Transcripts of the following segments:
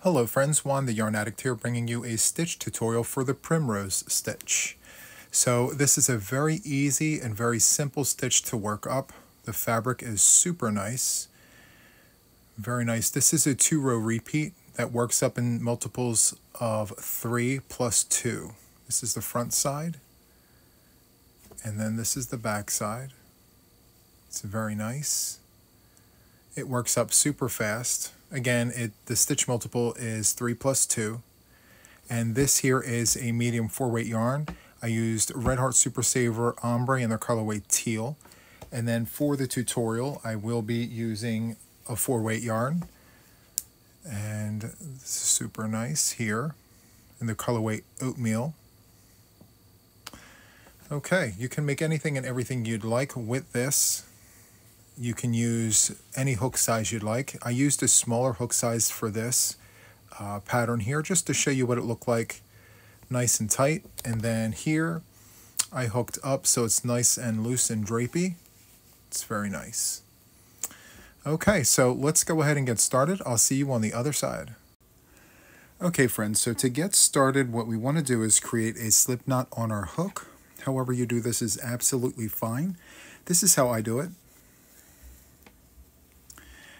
Hello friends, Juan the Yarn Addict here, bringing you a stitch tutorial for the Primrose Stitch. So this is a very easy and very simple stitch to work up. The fabric is super nice, very nice. This is a 2-row repeat that works up in multiples of 3 plus 2. This is the front side, and then this is the back side. It's very nice. It works up super fast. Again, the stitch multiple is 3 plus 2. And this here is a medium 4-weight yarn. I used Red Heart Super Saver Ombre in their colorway teal. And then for the tutorial, I will be using a 4-weight yarn. And this is super nice here in the colorway Oatmeal. Okay, you can make anything and everything you'd like with this. You can use any hook size you'd like. I used a smaller hook size for this pattern here just to show you what it looked like, nice and tight. And then here I hooked up so it's nice and loose and drapey. It's very nice. Okay, so let's go ahead and get started. I'll see you on the other side. Okay friends, so to get started, what we want to do is create a slip knot on our hook. However you do this is absolutely fine. This is how I do it.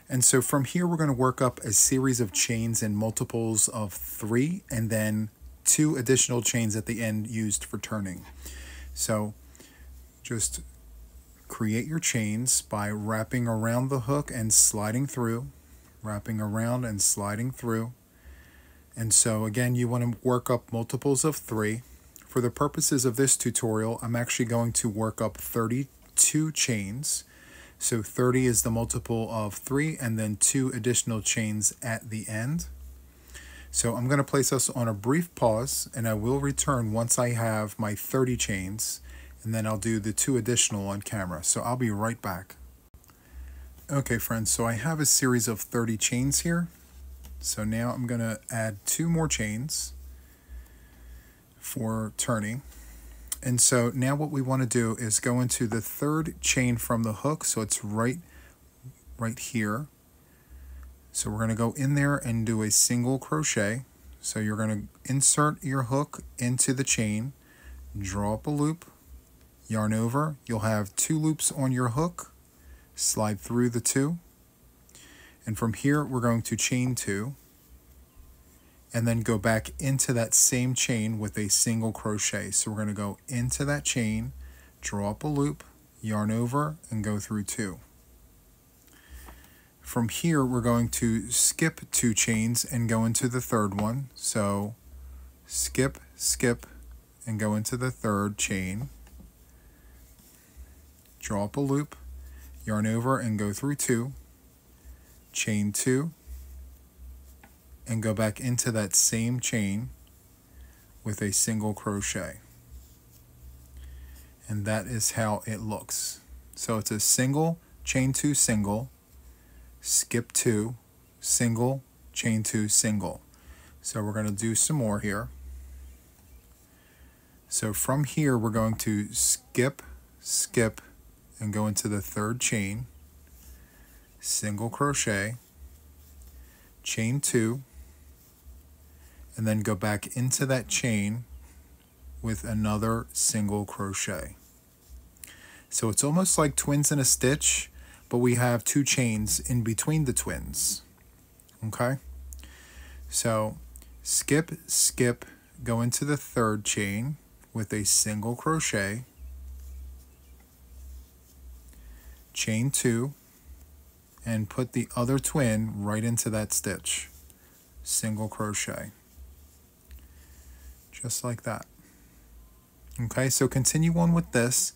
And so from here, we're going to work up a series of chains in multiples of 3 and then 2 additional chains at the end used for turning. So just create your chains by wrapping around the hook and sliding through, wrapping around and sliding through. And so again, you want to work up multiples of 3. For the purposes of this tutorial, I'm actually going to work up 32 chains. So 30 is the multiple of 3 and then 2 additional chains at the end. So I'm going to place us on a brief pause and I will return once I have my 30 chains, and then I'll do the 2 additional on camera. So I'll be right back. Okay friends, so I have a series of 30 chains here. So now I'm going to add 2 more chains for turning. And so now what we want to do is go into the 3rd chain from the hook. So it's right here. So we're going to go in there and do a single crochet. So you're going to insert your hook into the chain, draw up a loop, yarn over. You'll have 2 loops on your hook, slide through the 2. And from here, we're going to chain 2. And then go back into that same chain with a single crochet. So we're going to go into that chain, draw up a loop, yarn over, and go through 2. From here, we're going to skip 2 chains and go into the 3rd one. So skip, skip, and go into the 3rd chain, draw up a loop, yarn over, and go through 2, chain 2, and go back into that same chain with a single crochet. And that is how it looks. So it's a single, chain 2, single, skip 2, single, chain 2, single. So we're going to do some more here. So from here we're going to skip, skip, and go into the 3rd chain, single crochet, chain 2, and then go back into that chain with another single crochet. So it's almost like twins in a stitch, but we have 2 chains in between the twins. Okay? So skip, skip, go into the 3rd chain with a single crochet, chain 2, and put the other twin right into that stitch. Single crochet. Just like that. Okay, so continue on with this,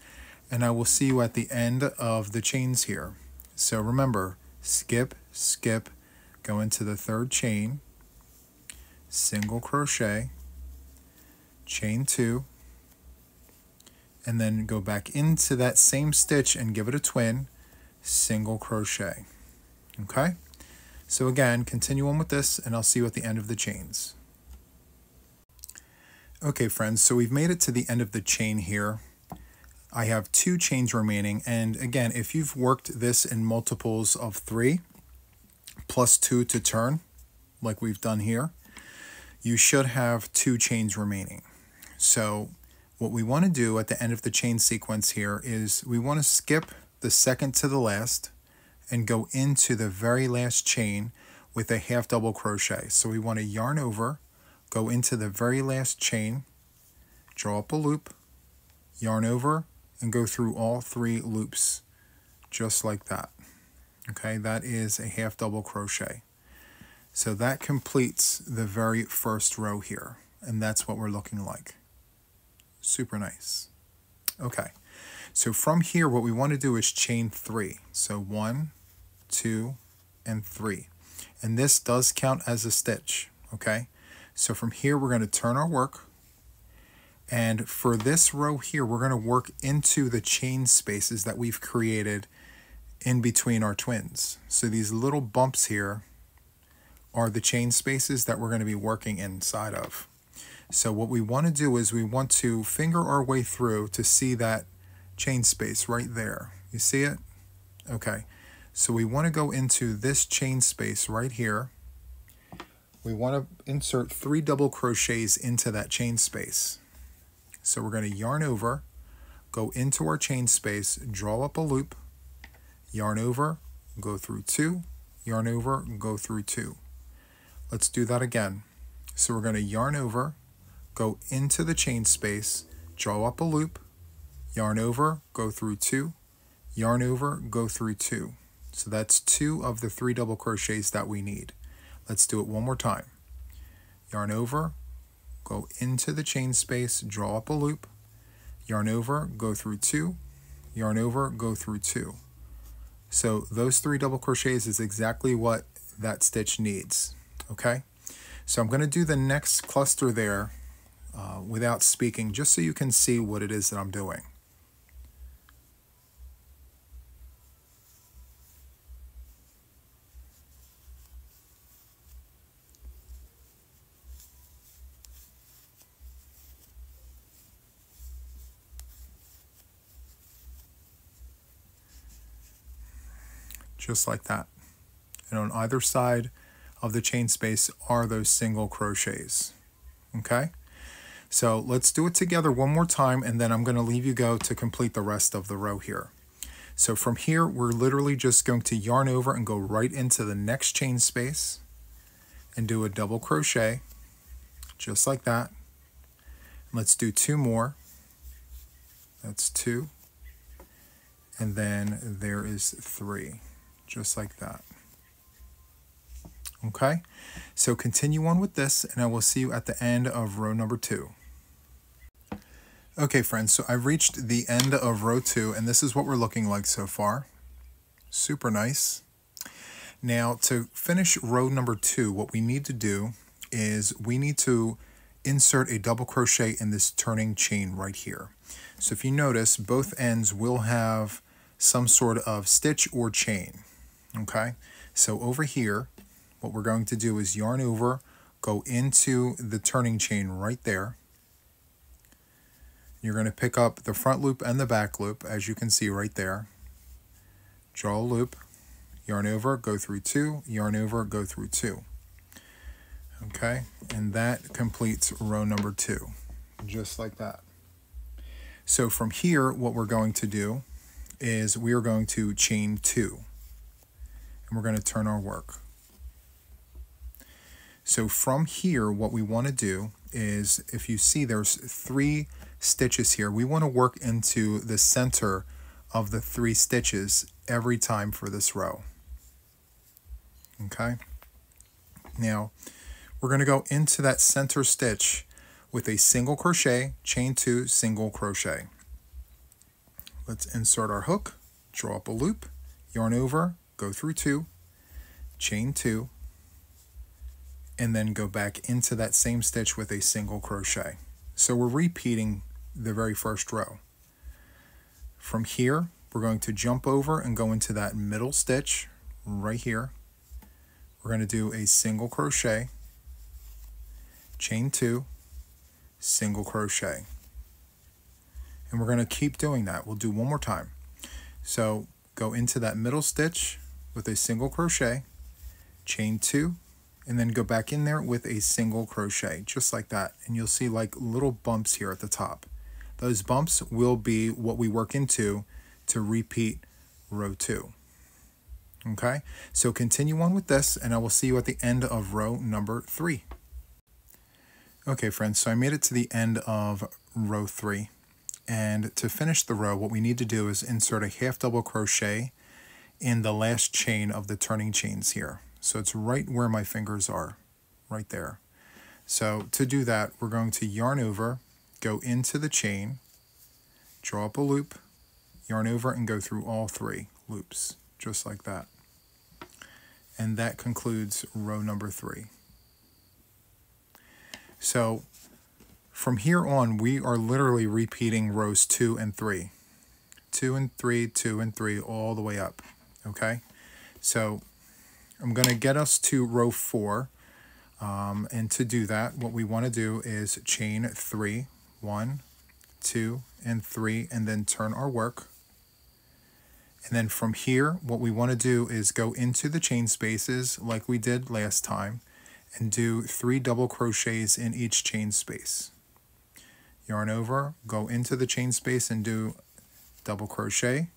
and I will see you at the end of the chains here. So remember, skip, skip, go into the 3rd chain, single crochet, chain 2, and then go back into that same stitch and give it a twin, single crochet. Okay, so again, continue on with this, and I'll see you at the end of the chains. Okay friends, so we've made it to the end of the chain here. I have 2 chains remaining, and again, if you've worked this in multiples of 3 plus 2 to turn, like we've done here, you should have 2 chains remaining. So what we want to do at the end of the chain sequence here is we want to skip the second to the last and go into the very last chain with a half double crochet. So we want to yarn over, go into the very last chain, draw up a loop, yarn over, and go through all 3 loops, just like that. Okay, that is a half double crochet. So that completes the very first row here, and that's what we're looking like. Super nice. Okay, so from here what we want to do is chain 3. So 1, 2, and 3. And this does count as a stitch, okay? So from here we're going to turn our work, and for this row here we're going to work into the chain spaces that we've created in between our twins. So these little bumps here are the chain spaces that we're going to be working inside of. So what we want to do is we want to finger our way through to see that chain space right there. You see it? Okay. So we want to go into this chain space right here. We want to insert 3 double crochets into that chain space. So we're going to yarn over, go into our chain space, draw up a loop, yarn over, go through 2, yarn over, go through 2. Let's do that again. So we're going to yarn over, go into the chain space, draw up a loop, yarn over, go through 2, yarn over, go through 2. So that's 2 of the 3 double crochets that we need. Let's do it one more time. Yarn over, go into the chain space, draw up a loop, yarn over, go through 2, yarn over, go through 2. So those 3 double crochets is exactly what that stitch needs. Okay, so I'm going to do the next cluster there without speaking, just so you can see what it is that I'm doing. Just like that. And on either side of the chain space are those single crochets. Okay, so let's do it together one more time, and then I'm going to leave you go to complete the rest of the row here. So from here we're literally just going to yarn over and go right into the next chain space and do a double crochet, just like that. Let's do 2 more. That's 2, and then there is 3, just like that. Okay, so continue on with this, and I will see you at the end of row number 2. Okay friends, so I've reached the end of row 2, and this is what we're looking like so far. Super nice. Now to finish row number 2, what we need to do is we need to insert a double crochet in this turning chain right here. So if you notice, both ends will have some sort of stitch or chain. Okay, so over here what we're going to do is yarn over, go into the turning chain right there. You're going to pick up the front loop and the back loop, as you can see right there. Draw a loop, yarn over, go through 2, yarn over, go through 2. Okay, and that completes row number 2, just like that. So from here, what we're going to do is we are going to chain 2, and we're going to turn our work. So from here, what we want to do is, if you see there's 3 stitches here, we want to work into the center of the 3 stitches every time for this row. Okay, now we're going to go into that center stitch with a single crochet, chain 2, single crochet. Let's insert our hook, draw up a loop, yarn over, go through 2, chain 2, and then go back into that same stitch with a single crochet. So we're repeating the very first row. From here, we're going to jump over and go into that middle stitch right here. We're going to do a single crochet, chain 2, single crochet. And we're going to keep doing that. We'll do one more time. So go into that middle stitch with a single crochet, chain 2, and then go back in there with a single crochet, just like that. And you'll see like little bumps here at the top. Those bumps will be what we work into to repeat row 2. Okay, so continue on with this, and I will see you at the end of row number 3. Okay friends, so I made it to the end of row 3, and to finish the row, what we need to do is insert a half double crochet in the last chain of the turning chains here. So it's right where my fingers are, right there. So to do that, we're going to yarn over, go into the chain, draw up a loop, yarn over, and go through all 3 loops, just like that. And that concludes row number 3. So from here on, we are literally repeating rows 2 and 3. 2 and 3, 2 and 3, all the way up, okay? So I'm going to get us to row 4, and to do that, what we want to do is chain 3, 1, 2, and 3, and then turn our work. And then from here, what we want to do is go into the chain spaces like we did last time, and do 3 double crochets in each chain space. Yarn over, go into the chain space and do double crochet,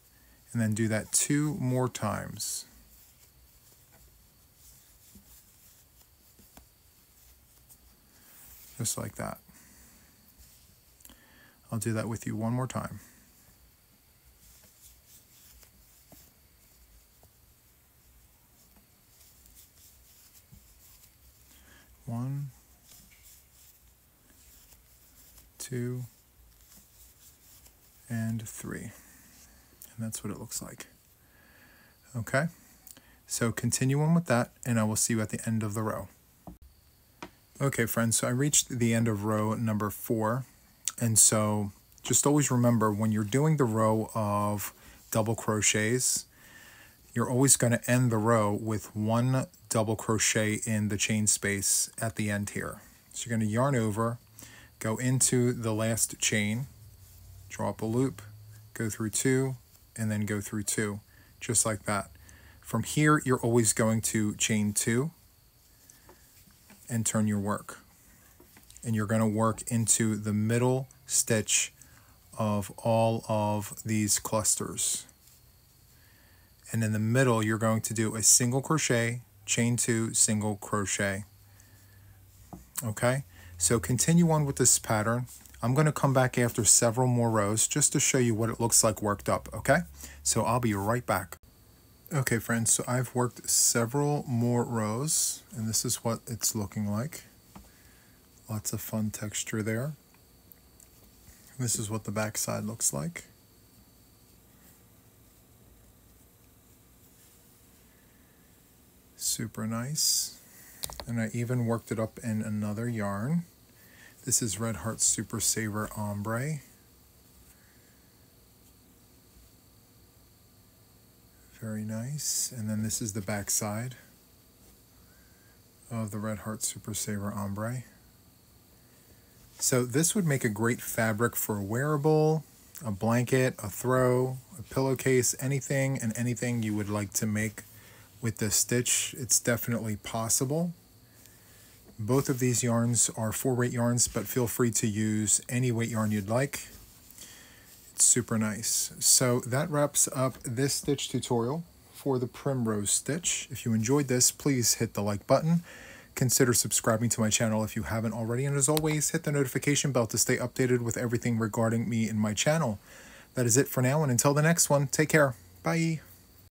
and then do that 2 more times. Just like that. I'll do that with you one more time. One, 2, and 3. And that's what it looks like. Okay, so continue on with that, and I will see you at the end of the row. Okay friends, so I reached the end of row number 4, and so just always remember, when you're doing the row of double crochets, you're always going to end the row with 1 double crochet in the chain space at the end here. So you're going to yarn over, go into the last chain, draw up a loop, go through 2, and then go through 2, just like that. From here, you're always going to chain 2 and turn your work. And you're going to work into the middle stitch of all of these clusters. And in the middle, you're going to do a single crochet, chain 2, single crochet. Okay, so continue on with this pattern. I'm going to come back after several more rows just to show you what it looks like worked up, okay? So I'll be right back. Okay friends, so I've worked several more rows, and this is what it's looking like. Lots of fun texture there. This is what the back side looks like. Super nice. And I even worked it up in another yarn. This is Red Heart Super Saver Ombre. Very nice. And then this is the back side of the Red Heart Super Saver Ombre. So this would make a great fabric for a wearable, a blanket, a throw, a pillowcase, anything and anything you would like to make with this stitch. It's definitely possible. Both of these yarns are 4-weight yarns, but feel free to use any weight yarn you'd like. It's super nice. So that wraps up this stitch tutorial for the Primrose Stitch. If you enjoyed this, please hit the like button. Consider subscribing to my channel if you haven't already, and as always, hit the notification bell to stay updated with everything regarding me and my channel. That is it for now, and until the next one, take care. Bye.